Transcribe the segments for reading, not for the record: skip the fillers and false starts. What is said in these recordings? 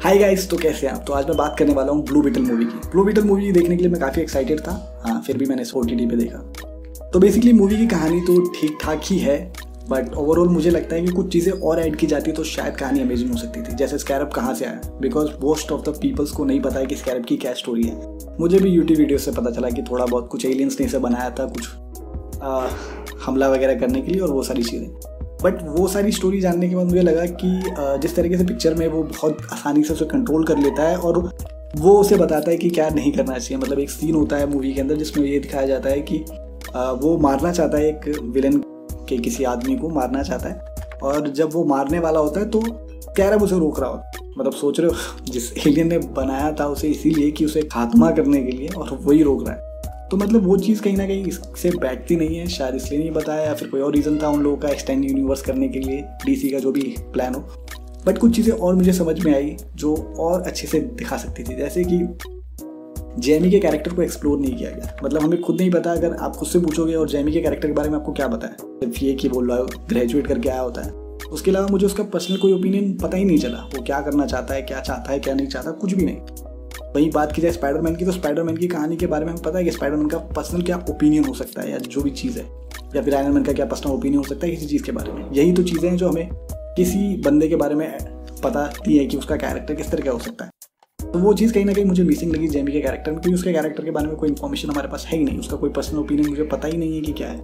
Hi guys, तो कैसे हैं आप। तो आज मैं बात करने वाला हूँ ब्लू बीटल मूवी की। ब्लू बीटल मूवी देखने के लिए मैं काफ़ी एक्साइटेड था। हाँ, फिर भी मैंने इस OTT पे देखा। तो बेसिकली मूवी की कहानी तो ठीक ठाक ही है, बट ओवरऑल मुझे लगता है कि कुछ चीज़ें और ऐड की जाती तो शायद कहानी अमेजिंग हो सकती थी। जैसे स्कैरब कहाँ से आया, because most of the peoples को नहीं पता है कि स्कैरब की क्या स्टोरी है। मुझे भी यूट्यूब वीडियो से पता चला कि थोड़ा बहुत कुछ एलियंस ने इसे बनाया था, कुछ हमला वगैरह करने के लिए और वो सारी चीज़ें। बट वो सारी स्टोरी जानने के बाद मुझे लगा कि जिस तरीके से पिक्चर में वो बहुत आसानी से उसे कंट्रोल कर लेता है और वो उसे बताता है कि क्या नहीं करना चाहिए। मतलब एक सीन होता है मूवी के अंदर जिसमें ये दिखाया जाता है कि वो मारना चाहता है, एक विलन के किसी आदमी को मारना चाहता है, और जब वो मारने वाला होता है तो स्कैरब उसे रोक रहा होता है। मतलब सोच रहे हो, जिस एलियन ने बनाया था उसे इसीलिए कि उसे खात्मा करने के लिए, और वही रोक रहा है। तो मतलब वो चीज़ कहीं ना कहीं इससे बैठती नहीं है, शायद इसलिए नहीं बताया या फिर कोई और रीज़न था उन लोगों का एक्सटेंड यूनिवर्स करने के लिए, DC का जो भी प्लान हो। बट कुछ चीज़ें और मुझे समझ में आई जो और अच्छे से दिखा सकती थी, जैसे कि जेमी के कैरेक्टर को एक्सप्लोर नहीं किया गया। मतलब हमें खुद नहीं पता, अगर आप खुद से पूछोगे और जेमी के कैरेक्टर के बारे में आपको क्या पता है, सिर्फ ये कि बोल रहा है ग्रेजुएट करके आया होता है। उसके अलावा मुझे उसका पर्सनल कोई ओपिनियन पता ही नहीं चला, वो क्या करना चाहता है, क्या नहीं चाहता, कुछ भी नहीं। वहीं बात की जाए स्पाइडरमैन की, तो स्पाइडरमैन की कहानी के बारे में हमें पता है कि स्पाइडरमैन का पर्सनल क्या ओपिनियन हो सकता है या जो भी चीज़ है, या फिर आयरन मैन का क्या पर्सनल ओपिनियन हो सकता है किसी चीज़ के बारे में। यही तो चीज़ें हैं जो हमें किसी बंदे के बारे में बताती है कि उसका कैरेक्टर किस तरह का हो सकता है। तो वो चीज़ कहीं ना कहीं मुझे मिसिंग लगी जेमी के कैरेक्टर में, क्योंकि उसके कैरेक्टर के बारे में कोई इन्फॉर्मेशन हमारे पास है ही नहीं, उसका कोई पर्सनल ओपिनियन मुझे पता ही नहीं है कि क्या है।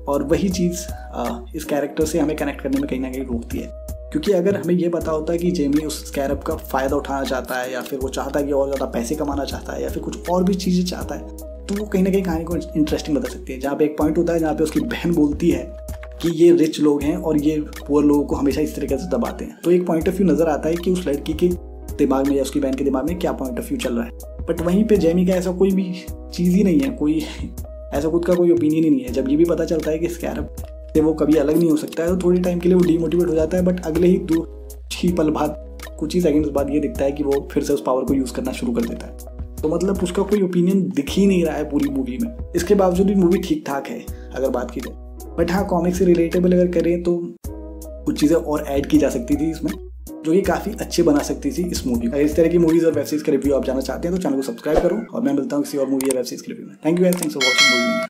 और वही चीज़ इस कैरेक्टर से हमें कनेक्ट करने में कहीं ना कहीं रोकती है, क्योंकि अगर हमें ये पता होता है कि जेमी उस स्कैरब का फ़ायदा उठाना चाहता है, या फिर वो चाहता है कि और ज़्यादा पैसे कमाना चाहता है, या फिर कुछ और भी चीज़ें चाहता है, तो वो कहीं ना कहीं कहानी को इंटरेस्टिंग बता सकती है। जहाँ पे एक पॉइंट होता है जहाँ पे उसकी बहन बोलती है कि ये रिच लोग हैं और ये पुअर लोगों को हमेशा इस तरीके से दबाते हैं, तो एक पॉइंट ऑफ व्यू नज़र आता है कि उस लड़की के दिमाग में या उसकी बहन के दिमाग में क्या पॉइंट ऑफ व्यू चल रहा है। बट वहीं पे जेमी का ऐसा कोई भी चीज़ ही नहीं है, कोई ऐसा खुद का कोई ओपिनियन ही नहीं है। जब ये भी पता चलता है कि स्कैरब से वो कभी अलग नहीं हो सकता है, तो थोड़ी टाइम के लिए वो डीमोटिवेट हो जाता है। बट अगले ही ही पल बाद, कुछ ही सेकंड्स बाद ये दिखता है कि वो फिर से उस पावर को यूज़ करना शुरू कर देता है। तो मतलब उसका कोई ओपिनियन दिख ही नहीं रहा है पूरी मूवी में। इसके बावजूद भी मूवी ठीक ठाक है अगर बात की जाए। बट हाँ, कॉमिक से रिलेटेबल अगर करें तो कुछ चीज़ें और ऐड की जा सकती थी इसमें, जो कि काफ़ी अच्छी बना सकती थी इस मूवी। अगर इस तरह की मूवीज़ और वेब सीरीज़ का रिव्यू आप जानना चाहते हैं तो चैनल को सब्सक्राइब करो, और मैं मिलता हूँ किसी और मूवी या वेब सीरीज़ के रिव्यू में। Thank you guys, thanks for watching movie.